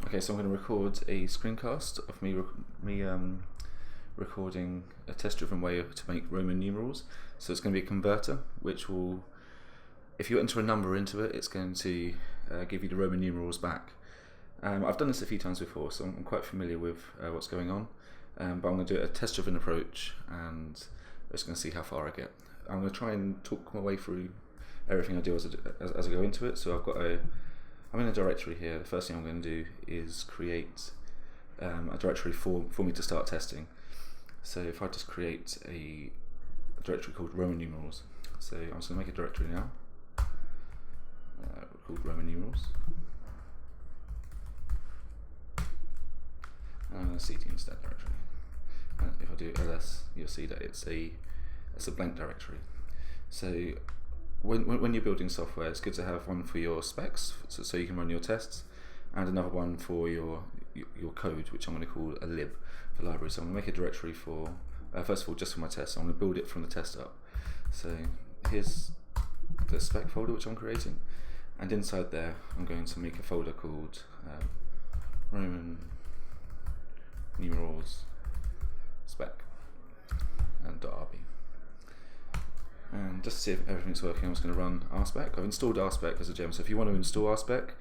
Okay, so I'm going to record a screencast of me recording a test-driven way to make Roman numerals. So it's going to be a converter, which will, if you enter a number into it, it's going to give you the Roman numerals back. I've done this a few times before, so I'm quite familiar with what's going on. But I'm going to do a test-driven approach, and I'm just going to see how far I get. I'm going to try and talk my way through everything I do as I go into it. So I'm in a directory here. The first thing I'm going to do is create a directory for me to start testing. So if I just create a directory called Roman numerals. So I'm just going to make a directory now called Roman numerals. And I'm going to cd into that directory. And if I do ls, you'll see that it's a blank directory. So when you're building software, it's good to have one for your specs, so you can run your tests, and another one for your code, which I'm going to call a lib for library. So I'm going to make a directory for, first of all, just for my tests. I'm going to build it from the test up. So here's the spec folder which I'm creating, and inside there I'm going to make a folder called Roman Numerals Spec and .rb. And just to see if everything's working, I'm just going to run RSpec. I've installed RSpec as a gem, so if you want to install RSpec,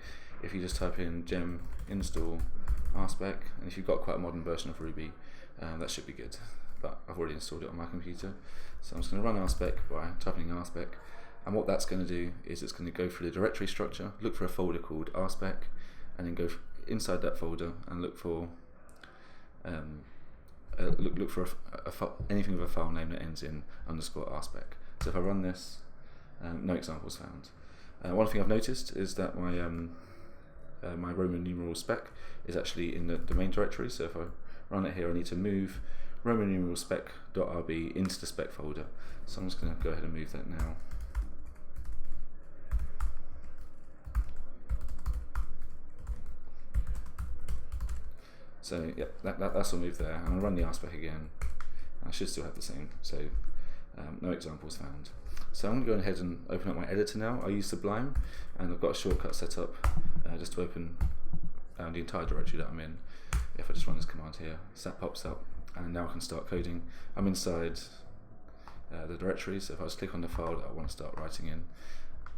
if you just type in gem install RSpec, and if you've got quite a modern version of Ruby, that should be good. But I've already installed it on my computer, so I'm just going to run RSpec by typing in RSpec. And what that's going to do is it's going to go through the directory structure, look for a folder called RSpec, and then go inside that folder and look for anything with a file name that ends in _RSpec. So if I run this, no examples found. One thing I've noticed is that my my Roman numerals spec is actually in the main directory. So if I run it here, I need to move Roman numerals spec.rb into the spec folder. So I'm just going to go ahead and move that now. So yeah, that's all moved there, and I'll run the RSpec again. I should still have the same, so no examples found. So I'm going to go ahead and open up my editor now. I use Sublime, and I've got a shortcut set up just to open the entire directory that I'm in. If I just run this command here, so that pops up, and now I can start coding. I'm inside the directory, so if I just click on the file that I want to start writing in,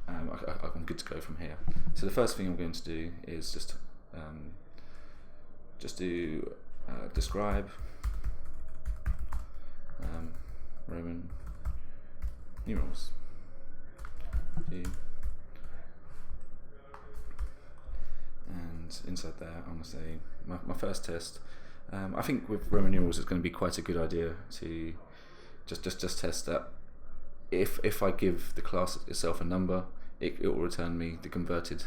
I'm good to go from here. So the first thing I'm going to do is just do describe Roman numerals. And inside there, I'm going to say my first test. I think with Roman numerals, it's going to be quite a good idea to just test that. If I give the class itself a number, it will return me the converted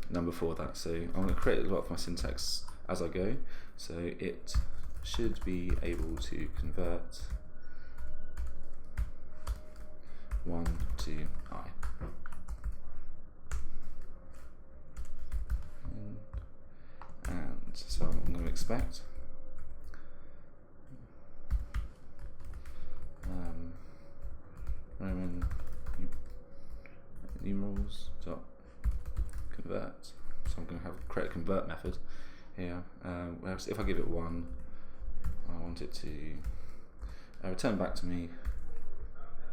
number for that. So I'm going to create a lot of my syntax as I go. So it should be able to convert 1 to I. And so I'm going to expect Roman numerals dot convert. So I'm going to create a convert method here. Whereas if I give it 1, I want it to return back to me.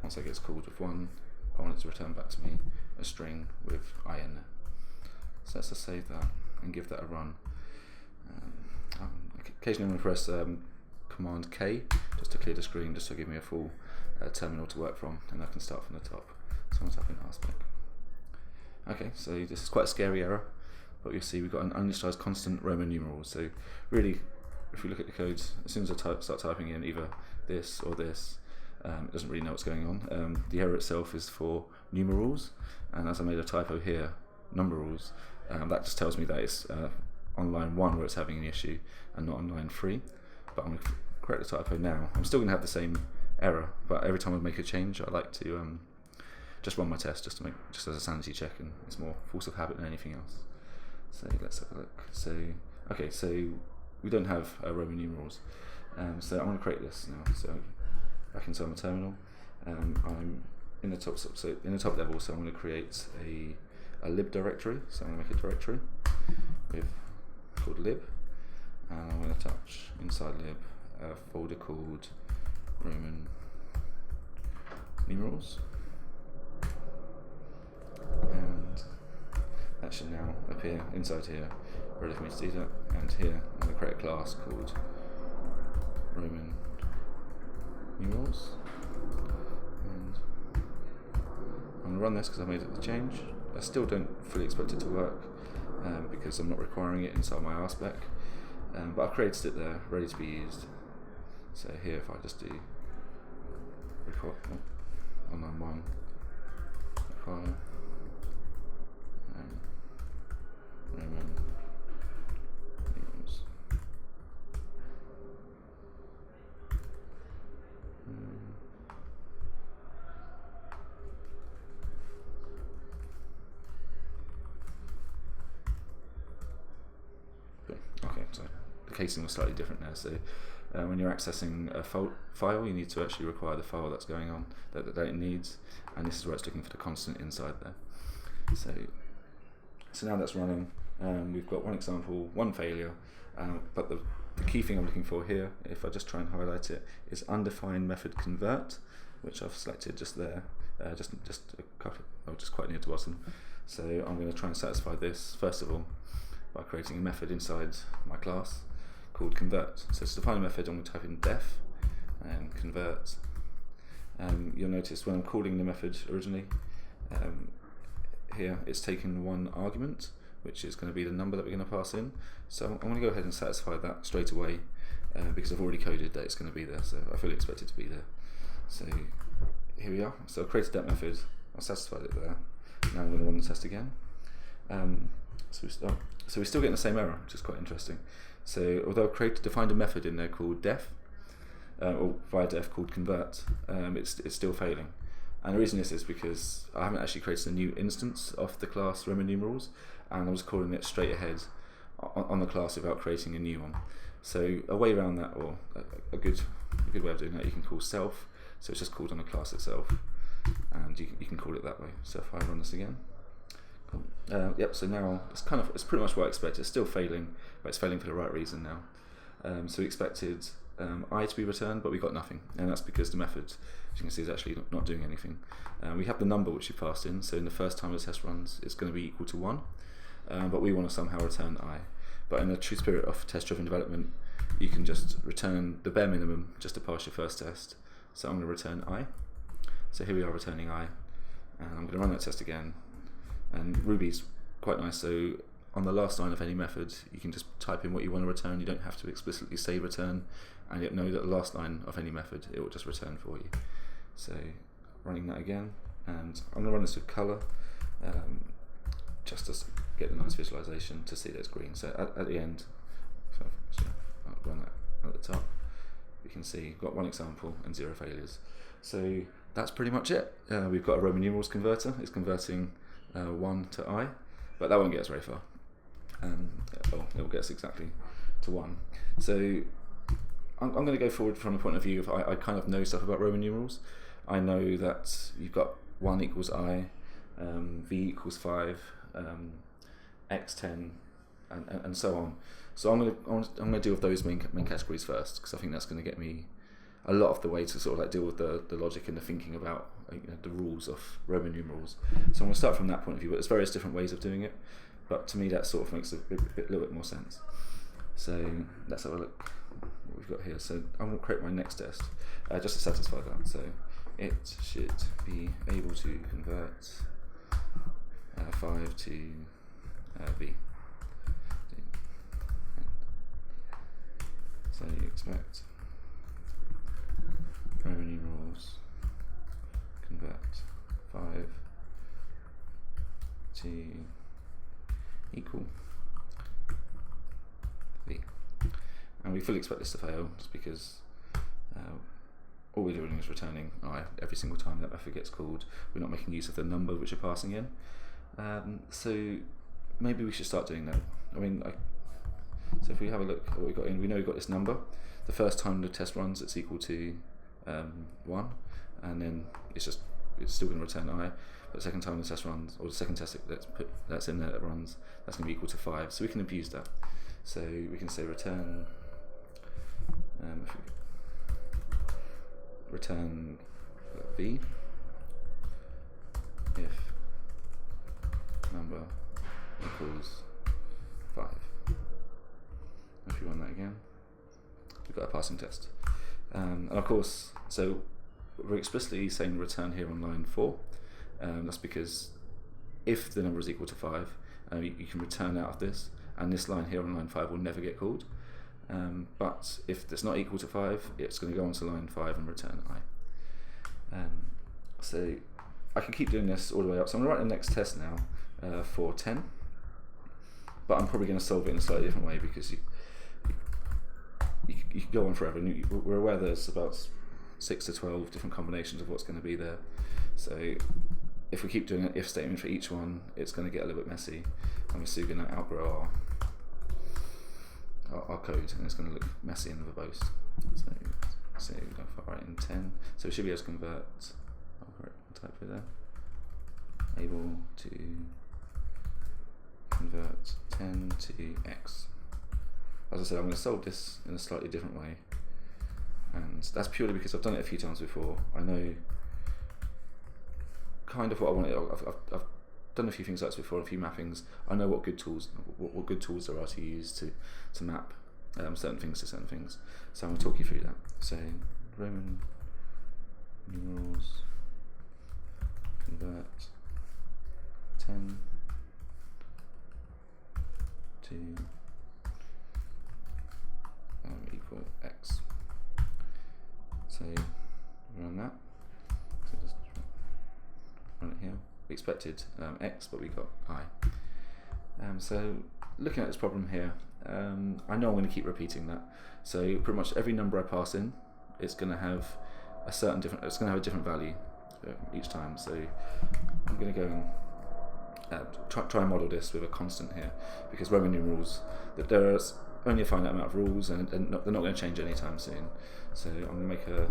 Once it gets called with 1, I want it to return back to me a string with I in there. So let's just save that and give that a run. Occasionally I'm going to press Command K just to clear the screen, just to give me a full terminal to work from, and I can start from the top. So I'm typing RSpec. Okay, so this is quite a scary error, but you'll see we've got an uninitialized constant Roman numerals. So really, if we look at the code, as soon as I start typing in either this or this, it doesn't really know what's going on. The error itself is for numerals, and as I made a typo here, numerals, that just tells me that it's on line 1 where it's having an issue and not on line 3. But I'm going to correct the typo now. I'm still going to have the same error, but every time I make a change, I like to just run my test just as a sanity check, and it's more force of habit than anything else. So let's have a look. So okay, so we don't have Roman numerals. So I'm going to create this now. So back inside my terminal, I'm in the top level. So I'm going to create a lib directory. So I'm going to make a directory with called lib, and I'm going to touch inside lib a folder called Roman Numerals, and that should now appear inside here, ready for me to do that. And here I'm going to create a class called Roman Numerals, and I'm going to run this because I made the change. I still don't fully expect it to work because I'm not requiring it inside my RSpec, but I've created it there, ready to be used. So here, if I just do require online one require Roman numerals. Okay, so the casing was slightly different there. So when you're accessing a file, you need to actually require the file that's going on that it needs, and this is where it's looking for the constant inside there. So now that's running. We've got one example, one failure, but the key thing I'm looking for here, if I just try and highlight it, is undefined method convert, which I've selected just there, just quite near to bottom. So I'm going to try and satisfy this first of all by creating a method inside my class called convert. So to define a method, I'm going to type in def and convert. You'll notice when I'm calling the method originally, here it's taken one argument, which is going to be the number that we're going to pass in. So I'm going to go ahead and satisfy that straight away because I've already coded that it's going to be there, so I fully expect it to be there. So here we are. So I've created that method, I've satisfied it there. Now I'm going to run the test again. So we're still getting the same error, which is quite interesting. So although I've defined a method in there called def, or via def called convert, it's still failing. And the reason is because I haven't actually created a new instance of the class Roman Numerals, and I was calling it straight ahead on the class without creating a new one. So a way around that, or a good way of doing that, you can call self. So it's just called on the class itself, and you can call it that way. So if I run this again. Cool. Yep, so now it's pretty much what I expected. It's still failing, but it's failing for the right reason now. So we expected I to be returned, but we got nothing, and that's because the method, as you can see, is actually not doing anything. We have the number which we passed in, so in the first time the test runs, it's going to be equal to 1, but we want to somehow return I. But in the true spirit of test-driven development, you can just return the bare minimum just to pass your first test. So I'm going to return I. So here we are returning I, and I'm going to run that test again. And Ruby's quite nice, so on the last line of any method you can just type in what you want to return. You don't have to explicitly say return, and yet know that the last line of any method it will just return for you. So running that again, and I'm going to run this with colour just to get a nice visualization to see that it's green. So at the end, so I'll run that at the top, you can see we've got one example and 0 failures. So that's pretty much it. We've got a Roman numerals converter. It's converting 1 to I, but that won't get us very far. It will get us exactly to 1. So I'm going to go forward from the point of view of I kind of know stuff about Roman numerals. I know that you've got 1 equals I, V equals 5, X 10, and so on. So I'm going to deal with those main categories first, because I think that's going to get me a lot of the way to sort of like deal with the logic and the thinking about the rules of Roman numerals. So I'm going to start from that point of view, but there's various different ways of doing it, but to me that sort of makes a little bit more sense. So let's have a look what we've got here. So I'm going to create my next test just to satisfy that. So it should be able to convert 5 to V. So you expect Roman numerals convert 5 to equal V. And we fully expect this to fail just because all we're doing is returning I every single time that method gets called. We're not making use of the number which we're passing in. So maybe we should start doing that. So if we have a look at what we've got in, we know we've got this number. The first time the test runs, it's equal to 1, and then it's still going to return I. But the second time the test runs, or the second test that's in there that runs, that's going to be equal to 5. So we can abuse that. So we can say return return v if number equals 5. If you run that again, we've got a passing test. And of course, so we're explicitly saying return here on line 4. That's because if the number is equal to 5, you can return out of this, and this line here on line 5 will never get called. But if it's not equal to 5, it's going to go on to line 5 and return I. So I can keep doing this all the way up. So I'm going to write the next test now for 10, but I'm probably going to solve it in a slightly different way, because you can go on forever. And we're aware there's about 6 to 12 different combinations of what's going to be there. So if we keep doing an if statement for each one, it's going to get a little bit messy, and we're soon going to outgrow our code, and it's going to look messy and verbose. So if I write in 10, so we should be able to convert. I'll type it there. Able to convert 10 to x. As I said, I'm going to solve this in a slightly different way, and that's purely because I've done it a few times before. I know kind of what I want. I've done a few things like this before, a few mappings. I know what good tools, what good tools there are to use to map certain things to certain things. So I'm going to talk you through that. So Roman numerals convert 10 to equal x. So run that. So just run it here. We expected x, but we got I. So looking at this problem here, I know I'm going to keep repeating that. So pretty much every number I pass in, it's going to have a certain different. It's going to have a different value each time. So I'm going to go and try and model this with a constant here, because Roman numerals, that there's only a finite amount of rules, and they're not going to change anytime soon. So I'm going to make a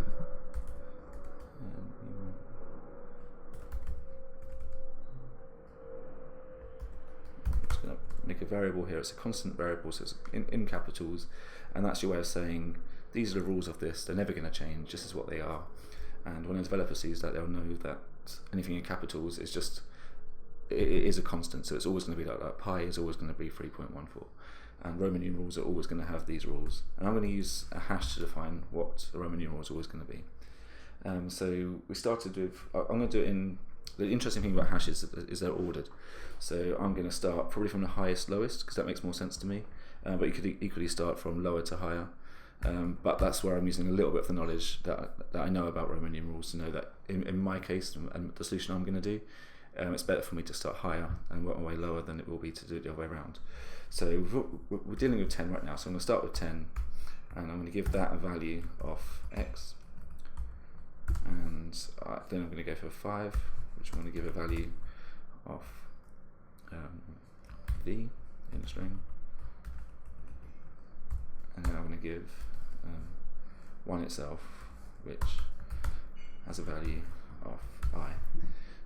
make a variable here. It's a constant variable, so it's in capitals, and that's your way of saying these are the rules of this. They're never going to change. This is what they are. And when a developer sees that, they'll know that anything in capitals is just it is a constant. So it's always going to be like that. Pi is always going to be 3.14, and Roman numerals are always going to have these rules. And I'm going to use a hash to define what a Roman numeral is always going to be. So we started with. I'm going to do it in. The interesting thing about hashes is they're ordered. So I'm going to start probably from the highest lowest, because that makes more sense to me. But you could equally start from lower to higher. But that's where I'm using a little bit of the knowledge that I know about Roman numerals to know that in my case and the solution I'm going to do, it's better for me to start higher and work my way lower than it will be to do it the other way around. So we're dealing with 10 right now. So I'm going to start with 10, and I'm going to give that a value of x. And then I'm going to go for 5, which I'm going to give a value of v in the string, and then I'm going to give 1 itself, which has a value of I.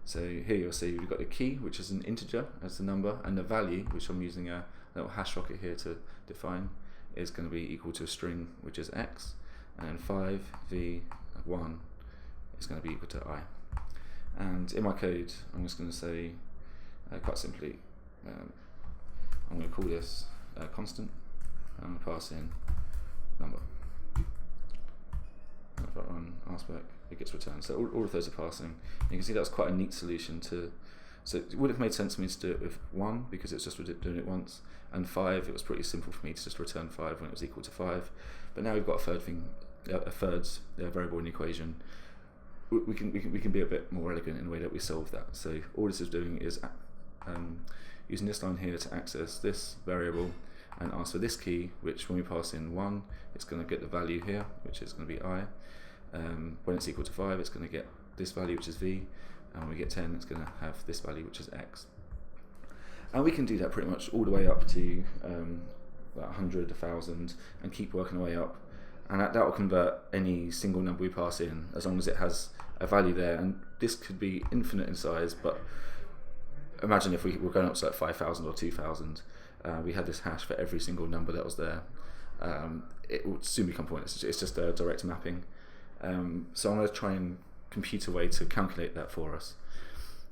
So here you'll see we've got the key, which is an integer as the number, and the value, which I'm using a little hash rocket here to define, is going to be equal to a string, which is x, and then 5v1 is going to be equal to I. And in my code, I'm just going to say, quite simply, I'm going to call this constant, and I'm going to pass in number. And if I run RSpec, it gets returned. So all of those are passing. You can see that's quite a neat solution to. So it would have made sense for me to do it with 1, because it's just doing it once, and 5, it was pretty simple for me to just return 5 when it was equal to 5. But now we've got a third variable in the equation. We can be a bit more elegant in the way that we solve that. So all this is doing is using this line here to access this variable and ask for this key, which when we pass in 1, it's going to get the value here, which is going to be I. When it's equal to 5, it's going to get this value, which is v, and when we get 10, it's going to have this value, which is x. And we can do that pretty much all the way up to 100, 1,000, and keep working our way up. And that will convert any single number we pass in, as long as it has a value there. And this could be infinite in size, but imagine if we were going up to like 5,000 or 2,000, we had this hash for every single number that was there, it would soon become pointless. It's just a direct mapping. So I'm going to try and compute a way to calculate that for us.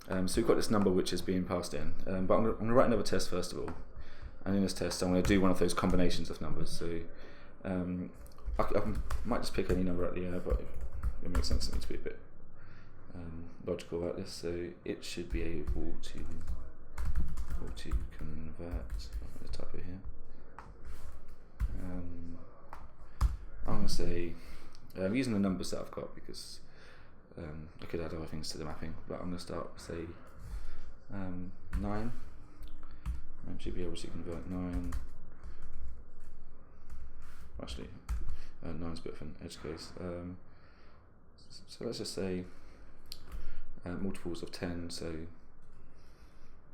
So we've got this number which is being passed in, but I'm going to write another test first of all. And in this test, I'm going to do one of those combinations of numbers. So I might just pick any number out of the air, but it makes sense to me to be a bit logical about this. So it should be able to convert. I'm going to type it here. I'm going to say using the numbers that I've got, because I could add other things to the mapping, but I'm going to start with, say, 9. I should be able to convert 9. Actually, 9's a bit of an edge case. So let's just say multiples of 10, so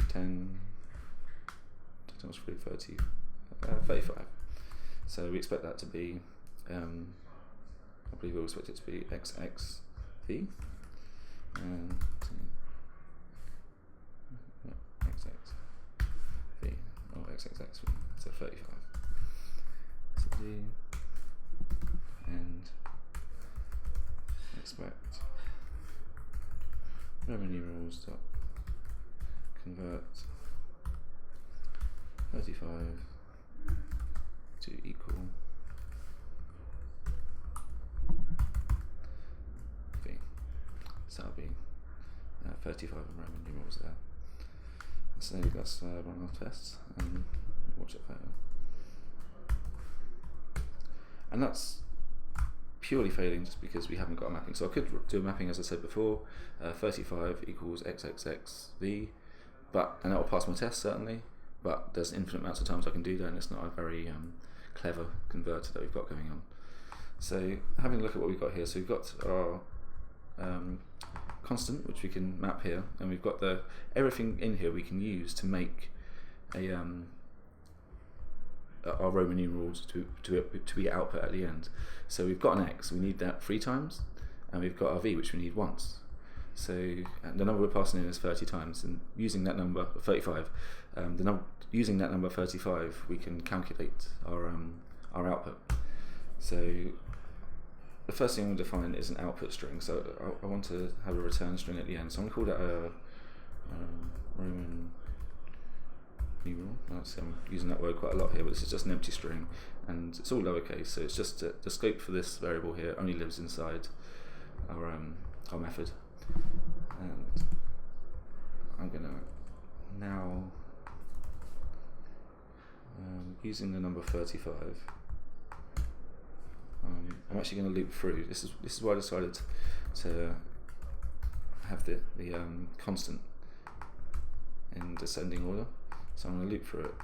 10 times 3, 30, 35. So we expect that to be, I believe we'll expect it to be XXV. XXV, or XXXV, so 35. So D, and expect Roman numerals dot convert 35 to equal V. So that'll be 35 in Roman numerals there. So let's run our tests and watch it fail. And that's purely failing just because we haven't got a mapping. So I could do a mapping, as I said before, 35 equals XXXV, and that will pass my test certainly, but there's infinite amounts of times I can do that, and it's not a very clever converter that we've got going on. So having a look at what we've got here, so we've got our constant, which we can map here, and we've got everything in here we can use to make our Roman numerals to be output at the end. So we've got an x, we need that 3 times, and we've got our v, which we need once. So the number we're passing in is 30 times, and using that number 35, using that number 35, we can calculate our output. So the first thing I'm going to define is an output string. So I want to have a return string at the end. So I'm going to call that a Roman numeral. I'm using that word quite a lot here, but this is just an empty string, and it's all lowercase. So it's just the scope for this variable here only lives inside our method. And I'm going to now, using the number 35. I'm actually going to loop through. This is why I decided to have the constant in descending order. So I'm going to loop through it.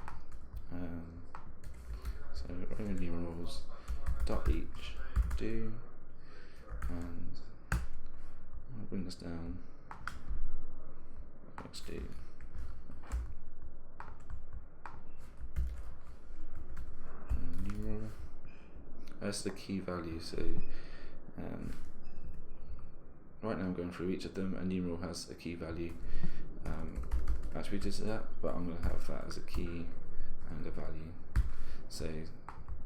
So Roman numerals dot each do, and I'll bring this down. Let's do. Numeral. That's the key value. So right now I'm going through each of them. A numeral has a key value attributed to that, but I'm going to have that as a key and a value. So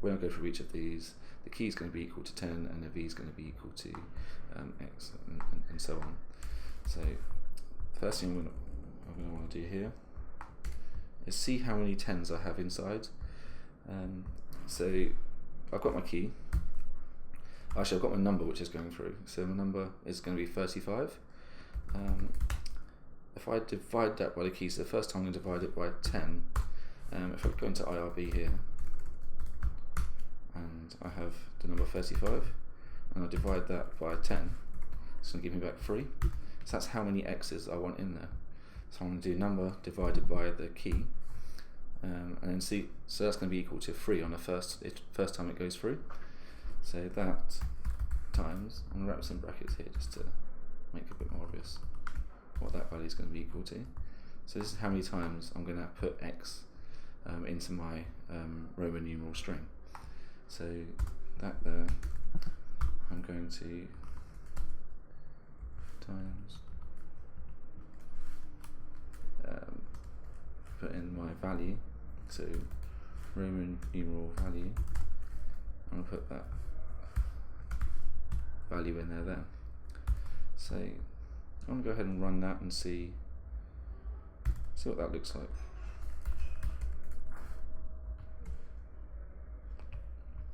when I go through each of these, the key is going to be equal to 10, and the v is going to be equal to x, and so on. So the first thing I'm going to want to do here is see how many 10s I have inside. So I've got my key. Actually, I've got my number which is going through. So my number is going to be 35. If I divide that by the key, so the first time I'm going to divide it by 10, if I go into IRB here, and I have the number 35, and I divide that by 10, it's going to give me back 3. So that's how many x's I want in there. So I'm going to do number divided by the key, and then see, so that's going to be equal to 3 on the first time it goes through. So that times, I'm going to wrap some brackets here just to make it a bit more obvious what that value is going to be equal to. So this is how many times I'm going to put x into my Roman numeral string. So that there, I'm going to times put in my value, So Roman numeral value. I'm going to put that value in there. So I'm going to go ahead and run that and see what that looks like.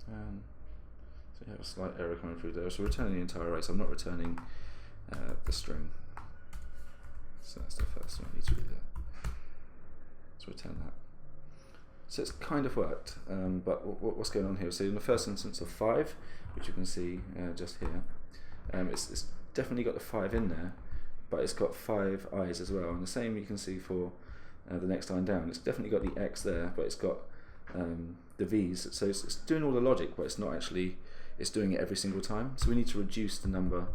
So you have a slight error coming through there. So returning the entire array. So I'm not returning the string. So that's the first one I need to do there. Let's return that. So it's kind of worked, but what's going on here? So in the first instance of 5, which you can see just here, it's definitely got the 5 in there, but it's got 5 i's as well. And the same you can see for the next line down. It's definitely got the x there, but it's got the v's. So it's doing all the logic, but it's not actually, it's doing it every single time. So we need to reduce the number.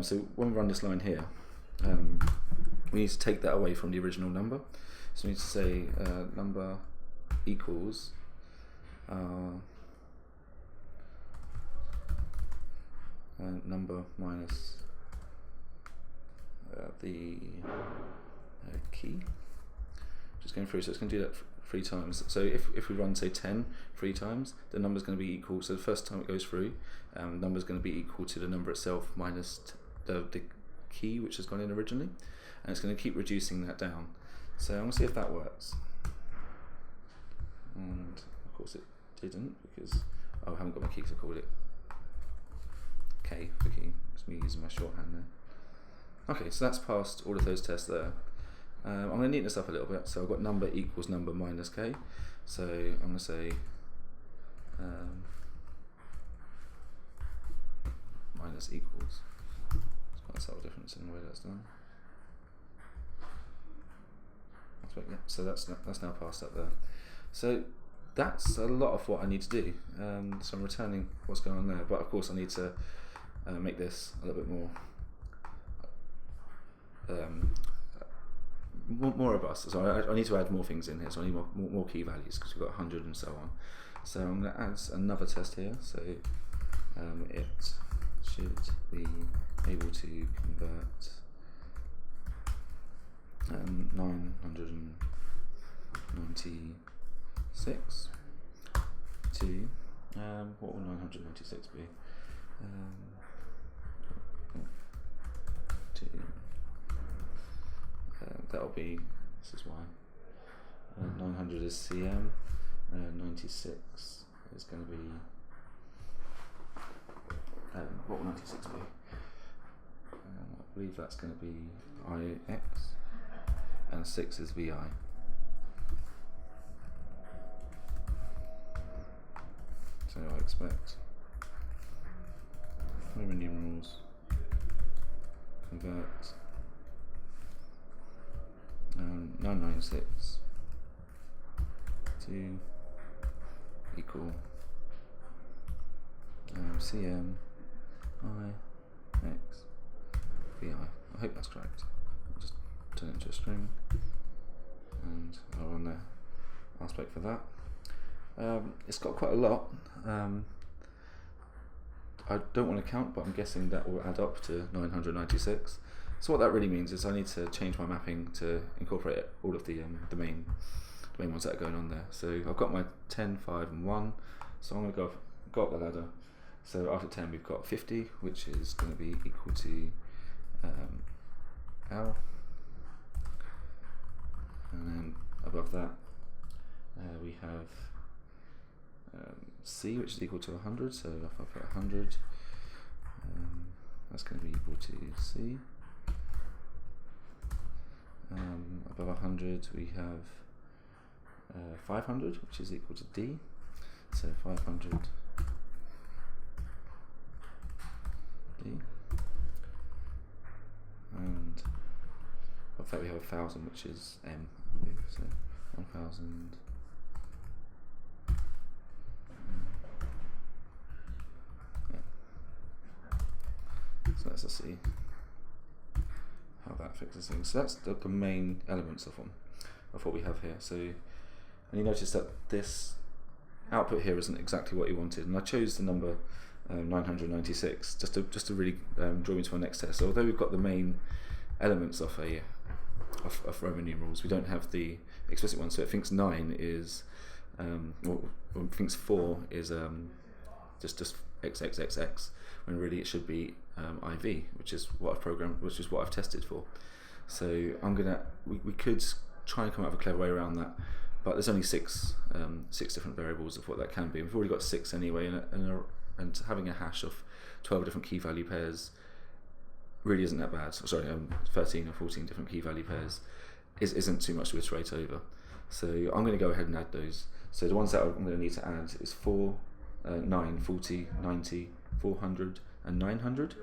So when we run this line here, we need to take that away from the original number. So we need to say number equals number minus the key. Just going through, so it's going to do that 3 times. So if we run say 10 3 times, the number is going to be equal. So the first time it goes through, the number is going to be equal to the number itself minus the key which has gone in originally, and it's going to keep reducing that down. So I'm going to see if that works. And of course it didn't, because I haven't got my key, so I called it K for key. It's me using my shorthand there. Okay, so that's passed all of those tests there. I'm going to neaten this up a little bit. So I've got number equals number minus K. So I'm going to say minus equals. It's quite a subtle difference in the way that's done. Yeah, so that's now passed up there. So that's a lot of what I need to do. So I'm returning what's going on there, but of course I need to make this a little bit more robust. So I need to add more things in here. So I need more key values, because we've got 100 and so on. So I'm going to add another test here. So it should be able to convert 996 to what will 996 be? That'll be, this is why 900 is CM, 96 is going to be what will 96 be? I believe that's going to be IX, and 6 is VI. So I expect Roman numerals convert 996 to equal CM IX VI. I hope that's correct. I'll just turn it into a string, and I'll run the RSpec for that. It's got quite a lot. I don't want to count, but I'm guessing that will add up to 996. So what that really means is I need to change my mapping to incorporate all of the main ones that are going on there. So I've got my 10, 5 and 1, so I'm going to go up the ladder. So after 10 we've got 50, which is going to be equal to L, and then above that we have C, which is equal to 100. So if I put 100, that's going to be equal to C. Above 100 we have 500, which is equal to D. So 500 D. And above that we have 1000, which is M, I believe. So 1000. So let's just see how that fixes things. So that's the main elements of what we have here. So, and you notice that this output here isn't exactly what you wanted, and I chose the number 996 just to really draw me to our next test. So although we've got the main elements of of Roman numerals. We don't have the explicit one, so it thinks 9 is, well, it thinks 4 is just XXXX, when really it should be IV, which is what I've programmed, which is what I've tested for. So we could try and come up with a clever way around that, but there's only six different variables of what that can be. We've already got 6 anyway, and having a hash of 12 different key value pairs really isn't that bad. Sorry, 13 or 14 different key value pairs isn't too much to iterate over. So I'm going to go ahead and add those. So the ones that I'm going to need to add is 4, 9, 40, 90, 400, and 900.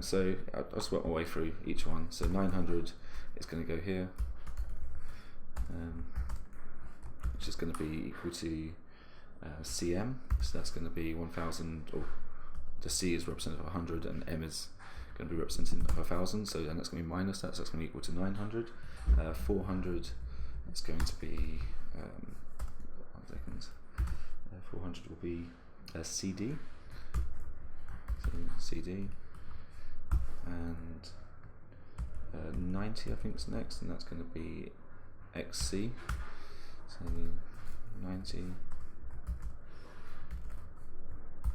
So I'll just work my way through each one. So 900 is going to go here, which is going to be equal to CM. So that's going to be 1000, or the C is representative of 100, and M is going to be representative of 1000. So then that's going to be minus that, so that's going to be equal to 900. 400 is going to be 400 will be CD. So CD, and 90 I think is next, and that's going to be XC. So 90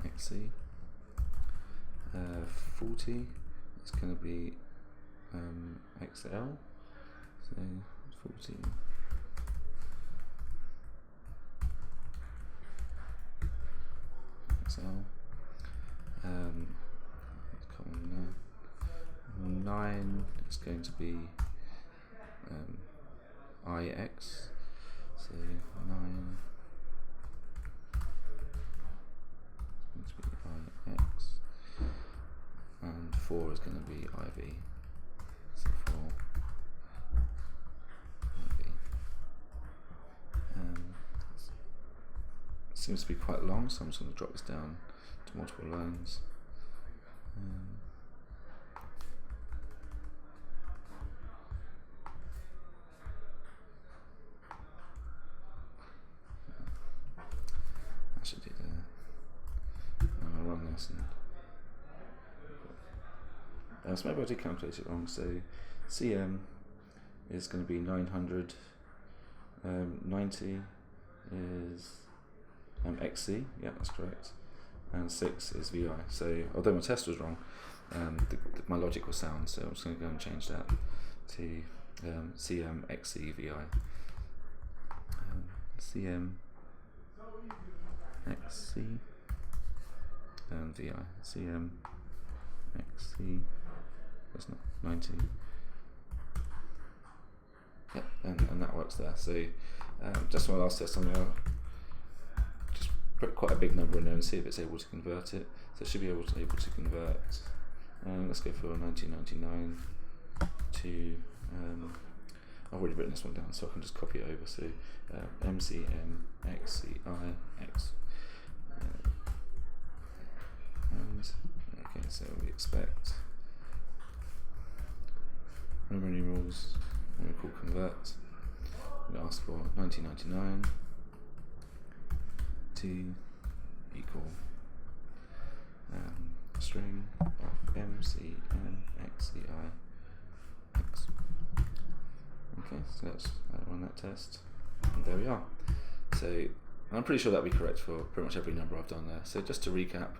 XC. 40 is going to be XL. So 40 XL. Common 9 is going to be IX. So 9 is going to be IX, and 4 is going to be IV. So 4 IV. It seems to be quite long, so I'm just going to drop this down to multiple lines. I should do that. I'm going to run this, and so maybe I did calculate it wrong. So CM is going to be 900, 90 is XC, yeah, that's correct, and 6 is VI. So although my test was wrong, my logic was sound, so I'm just going to go and change that to CM XC VI. CM XC and VI. CM XC, that's not 90. Yep, and that works there. So just for my last test, I'm going to just put quite a big number in there and see if it's able to convert it. So it should be able to convert. Let's go for 1999 to. I've already written this one down, so I can just copy it over. So MCM XCI X. And okay, so we expect Roman numerals. I'm going to call convert. I'm going to ask for 1999 to equal string of MCM XCI X. Okay, so let's run that test, and there we are. So I'm pretty sure that'll be correct for pretty much every number I've done there. So just to recap,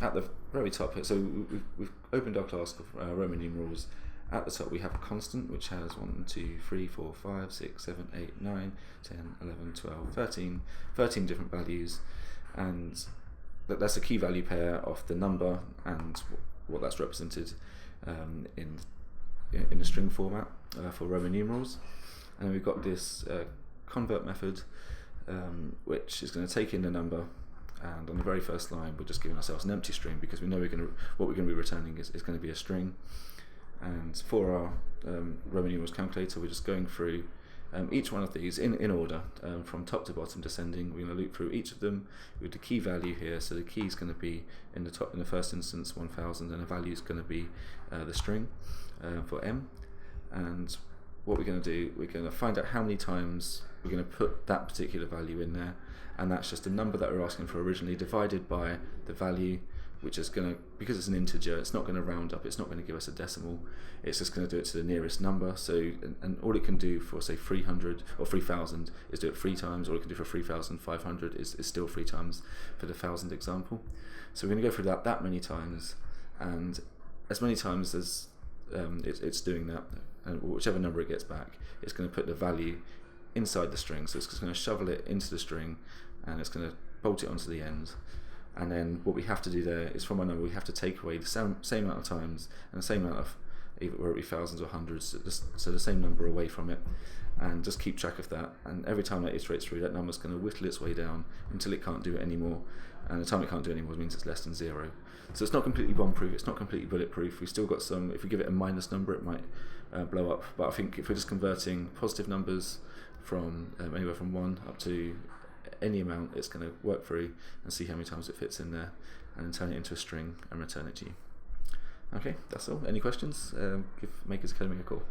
at the very top here, so we've opened our class of Roman numerals. At the top we have a constant which has 1, 2, 3, 4, 5, 6, 7, 8, 9, 10, 11, 12, 13 different values, and that's a key value pair of the number and what that's represented in a string format for Roman numerals. And we've got this convert method which is going to take in the number, and on the very first line we're just giving ourselves an empty string because we know what we're going to be returning is going to be a string. And for our Roman numerals calculator, we're just going through each one of these in order, from top to bottom descending. We're going to loop through each of them with the key value here. So the key is going to be in the first instance 1000, and the value is going to be the string for M. And what we're going to do, we're going to find out how many times we're going to put that particular value in there, and that's just the number that we're asking for originally divided by the value which is going to, because it's an integer, it's not going to round up, it's not going to give us a decimal, it's just going to do it to the nearest number. So, and all it can do for say 300 or 3000 is do it 3 times. All it can do for 3500 is still 3 times for the 1000 example. So we're going to go through that many times, and as many times as it's doing that, and whichever number it gets back, it's going to put the value inside the string. So it's just going to shovel it into the string, and it's going to bolt it onto the end. And then what we have to do there is, from our number, we have to take away the same amount of times and the same amount of, whether it be thousands or hundreds, so the same number away from it, and just keep track of that. And every time that iterates through, that number's going to whittle its way down until it can't do it anymore. And the time it can't do it anymore means it's less than 0. So it's not completely bomb-proof, it's not completely bulletproof. We've still got some, if we give it a minus number, it might blow up. But I think if we're just converting positive numbers from anywhere from 1 up to any amount, it's going to work through and see how many times it fits in there, and then turn it into a string and return it to you. Okay, that's all. Any questions? Give Makers Academy a call.